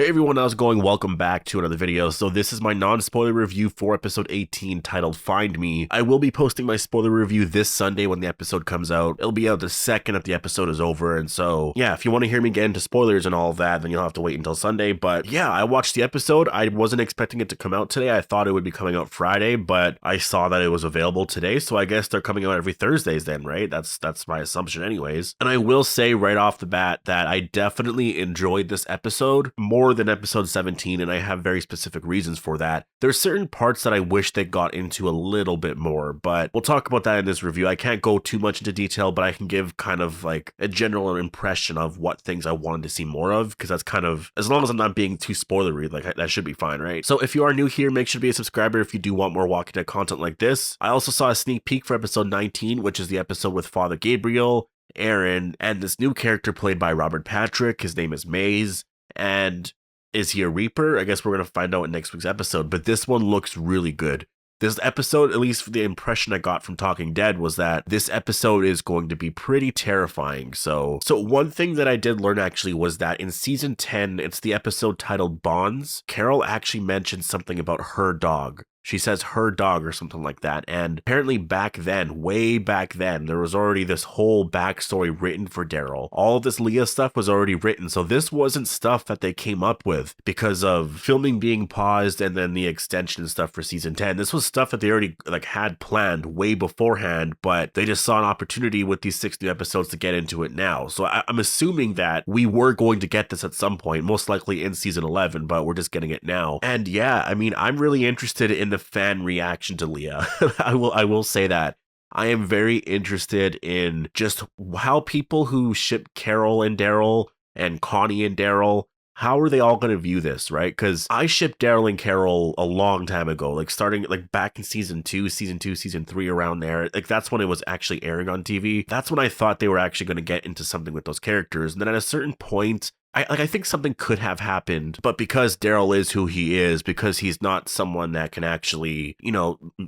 Hey everyone, how's it going? Welcome back to another video. So this is my non-spoiler review for episode 18 titled Find Me. I will be posting my spoiler review this Sunday when the episode comes out. It'll be out the second if the episode is over, and so yeah, if you want to hear me get into spoilers and all of that, then you'll have to wait until Sunday. But yeah, I watched the episode. I wasn't expecting it to come out today. I thought it would be coming out Friday, but I saw that it was available today, so I guess they're coming out every Thursdays then, right? That's my assumption anyways. And I will say right off the bat that I definitely enjoyed this episode more than episode 17, and I have very specific reasons for that. There's certain parts that I wish they got into a little bit more, but we'll talk about that in this review. I can't go too much into detail, but I can give kind of like a general impression of what things I wanted to see more of, because that's kind of, as long as I'm not being too spoilery, like that should be fine, right? So if you are new here, make sure to be a subscriber if you do want more Walking Dead content like this. I also saw a sneak peek for episode 19, which is the episode with Father Gabriel, Aaron, and this new character played by Robert Patrick. His name is Maze, and is he a Reaper? I guess we're going to find out in next week's episode, but this one looks really good. This episode, at least for the impression I got from Talking Dead, was that this episode is going to be pretty terrifying. So one thing that I did learn actually was that in season 10, it's the episode titled Bonds. Carol actually mentioned something about her dog. She says her dog or something like that, and apparently back then, way back then, there was already this whole backstory written for Daryl. All of this Leah stuff was already written, so this wasn't stuff that they came up with because of filming being paused and then the extension stuff for season 10. This was stuff that they already had planned way beforehand, but they just saw an opportunity with these 6 new episodes to get into it now. So I'm assuming that we were going to get this at some point, most likely in season 11, but we're just getting it now. And yeah, I mean, I'm really interested in the fan reaction to Leah. I will say that. I am very interested in just how people who ship Carol and Daryl and Connie and Daryl, how are they all going to view this, right? Because I shipped Daryl and Carol a long time ago, like starting like back in season 2, season 3, around there. Like that's when it was actually airing on TV. That's when I thought they were actually going to get into something with those characters. And then at a certain point, I think something could have happened, but because Daryl is who he is, because he's not someone that can actually,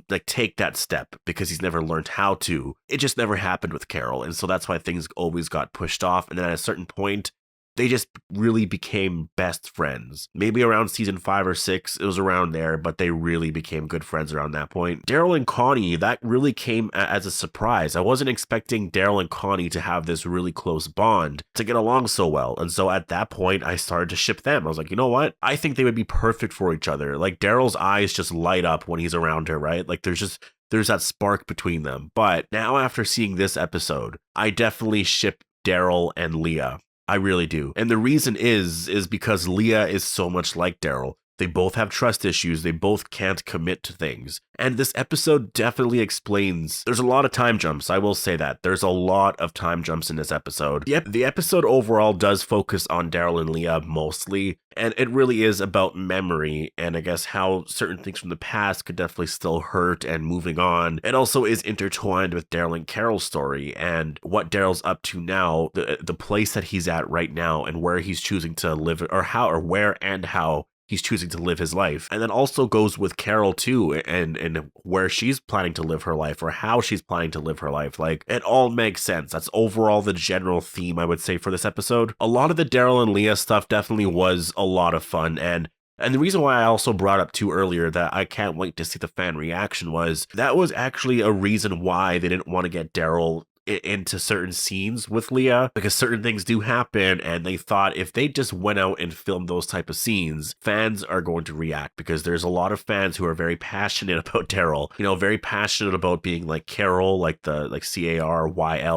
like take that step because he's never learned how to, it just never happened with Carol. And so that's why things always got pushed off. And then at a certain point, they just really became best friends. Maybe around season 5 or 6, it was around there, but they really became good friends around that point. Daryl and Connie, that really came as a surprise. I wasn't expecting Daryl and Connie to have this really close bond, to get along so well. And so at that point, I started to ship them. I was like, you know what? I think they would be perfect for each other. Like Daryl's eyes just light up when he's around her, right? Like there's that spark between them. But now after seeing this episode, I definitely ship Daryl and Leah. I really do. And the reason is because Leah is so much like Daryl. They both have trust issues. They both can't commit to things. And this episode definitely explains, there's a lot of time jumps. I will say that. There's a lot of time jumps in this episode. Yep, the episode overall does focus on Daryl and Leah mostly. And it really is about memory and I guess how certain things from the past could definitely still hurt and moving on. It also is intertwined with Daryl and Carol's story and what Daryl's up to now, the place that he's at right now and where he's choosing to live or where and how he's choosing to live his life. And then also goes with Carol too, and where she's planning to live her life or how she's planning to live her life. Like, it all makes sense. That's overall the general theme, I would say, for this episode. A lot of the Daryl and Leah stuff definitely was a lot of fun, and the reason why I also brought up too earlier that I can't wait to see the fan reaction was that was actually a reason why they didn't want to get Daryl into certain scenes with Leah, because certain things do happen, and they thought if they just went out and filmed those type of scenes, fans are going to react, because there's a lot of fans who are very passionate about Daryl, very passionate about being like Carol, like Caryl,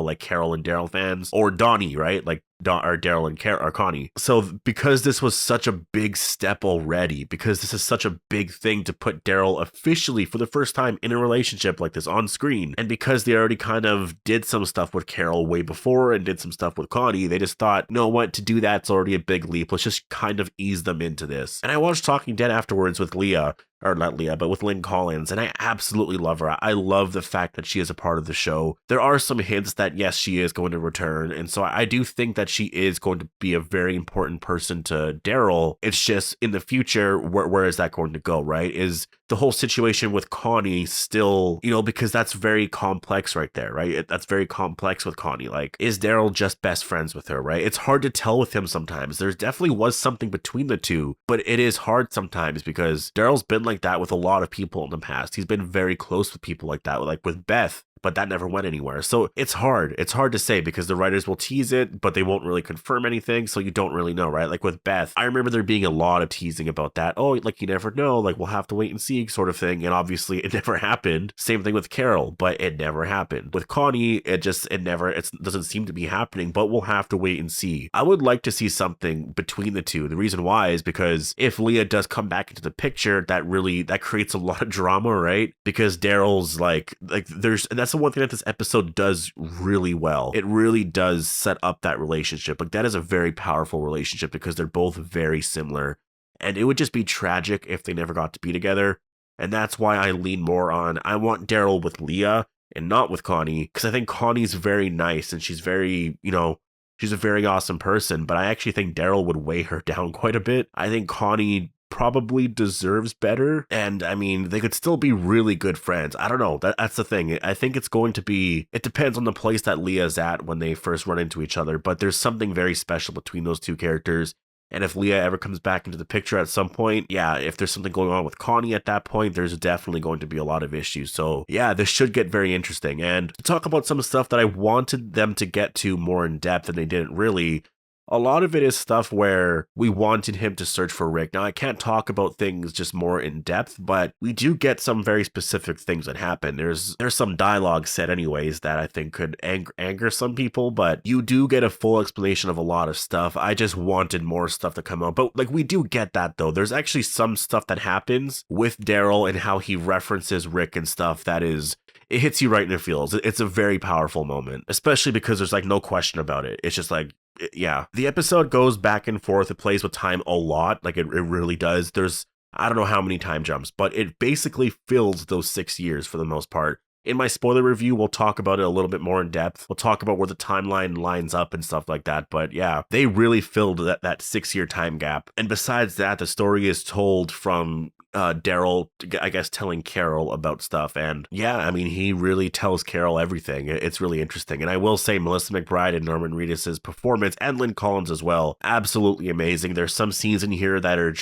like Carol and Daryl fans, or Donnie, right? Like Daryl and Connie. So because this was such a big step already, because this is such a big thing to put Daryl officially for the first time in a relationship like this on screen, and because they already kind of did some stuff with Carol way before and did some stuff with Connie, they just thought, you know what, to do that's already a big leap. Let's just kind of ease them into this. And I watched Talking Dead afterwards with Leah, or not Leah, but with Lynn Collins, and I absolutely love her. I love the fact that she is a part of the show. There are some hints that yes, she is going to return, and so I do think that she is going to be a very important person to Daryl. It's just in the future, where is that going to go, right? Is the whole situation with Connie still, you know, because that's very complex right there, right? That's very complex with Connie. Like, is Daryl just best friends with her, right? It's hard to tell with him sometimes. There definitely was something between the two, but it is hard sometimes because Daryl's been like that with a lot of people in the past. He's been very close with people like that, like with Beth, but that never went anywhere. So it's hard. It's hard to say because the writers will tease it, but they won't really confirm anything. So you don't really know, right? Like with Beth, I remember there being a lot of teasing about that. Oh, like you never know, like we'll have to wait and see sort of thing. And obviously it never happened. Same thing with Carol, but it never happened. With Connie, it doesn't seem to be happening, but we'll have to wait and see. I would like to see something between the two. The reason why is because if Leah does come back into the picture, that creates a lot of drama, right? Because Daryl's like and that's the one thing that this episode does really well. It really does set up that relationship. Like that is a very powerful relationship because they're both very similar. And it would just be tragic if they never got to be together. And that's why I lean more on, I want Daryl with Leah and not with Connie, because I think Connie's very nice and she's very, you know, she's a very awesome person, but I actually think Daryl would weigh her down quite a bit. I think Connie probably deserves better, and I mean, they could still be really good friends. I don't know, that's the thing. I think it's going to be, it depends on the place that Leah's at when they first run into each other, but there's something very special between those two characters. And if Leah ever comes back into the picture at some point, yeah, if there's something going on with Connie at that point, there's definitely going to be a lot of issues. So yeah, this should get very interesting. And to talk about some stuff that I wanted them to get to more in depth and they didn't really, a lot of it is stuff where we wanted him to search for Rick. Now, I can't talk about things just more in depth, but we do get some very specific things that happen. There's some dialogue said anyways that I think could anger some people, but you do get a full explanation of a lot of stuff. I just wanted more stuff to come out, but like we do get that though. There's actually some stuff that happens with Daryl and how he references Rick and stuff that is, it hits you right in the feels. It's a very powerful moment, especially because there's like no question about it. It's just like, yeah, the episode goes back and forth. It plays with time a lot. Like it really does. There's, I don't know how many time jumps, but it basically fills those 6 years for the most part. In my spoiler review, we'll talk about it a little bit more in depth. We'll talk about where the timeline lines up and stuff like that. But yeah, they really filled that 6 year time gap. And besides that, the story is told from Daryl, I guess, telling Carol about stuff. And yeah, I mean, he really tells Carol everything. It's really interesting. And I will say Melissa McBride and Norman Reedus' performance, and Lynn Collins as well, absolutely amazing. There's some scenes in here that are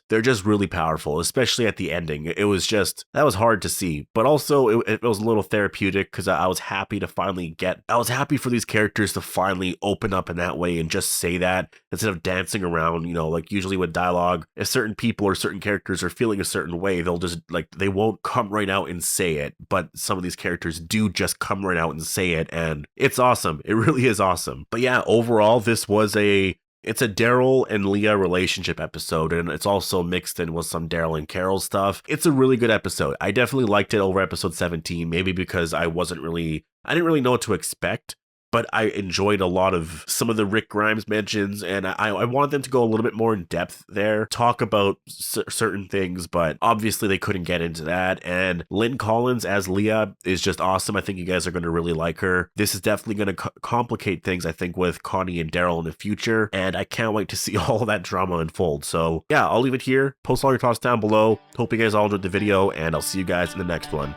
they're just really powerful, especially at the ending. It was just, that was hard to see, but also it was a little therapeutic because I was happy for these characters to finally open up in that way and just say that instead of dancing around, you know, like usually with dialogue, if certain people or certain characters are feeling a certain way, they'll just like, they won't come right out and say it, but some of these characters do just come right out and say it, and it's awesome. It really is awesome. But yeah, overall, this was it's a Daryl and Leah relationship episode, and it's also mixed in with some Daryl and Carol stuff. It's a really good episode. I definitely liked it over episode 17, maybe because I didn't really know what to expect. But I enjoyed a lot of some of the Rick Grimes mentions, and I wanted them to go a little bit more in depth there, talk about certain things, but obviously they couldn't get into that. And Lynn Collins as Leah is just awesome. I think you guys are going to really like her. This is definitely going to complicate things, I think, with Connie and Daryl in the future, and I can't wait to see all of that drama unfold. So yeah, I'll leave it here. Post all your thoughts down below. Hope you guys all enjoyed the video, and I'll see you guys in the next one.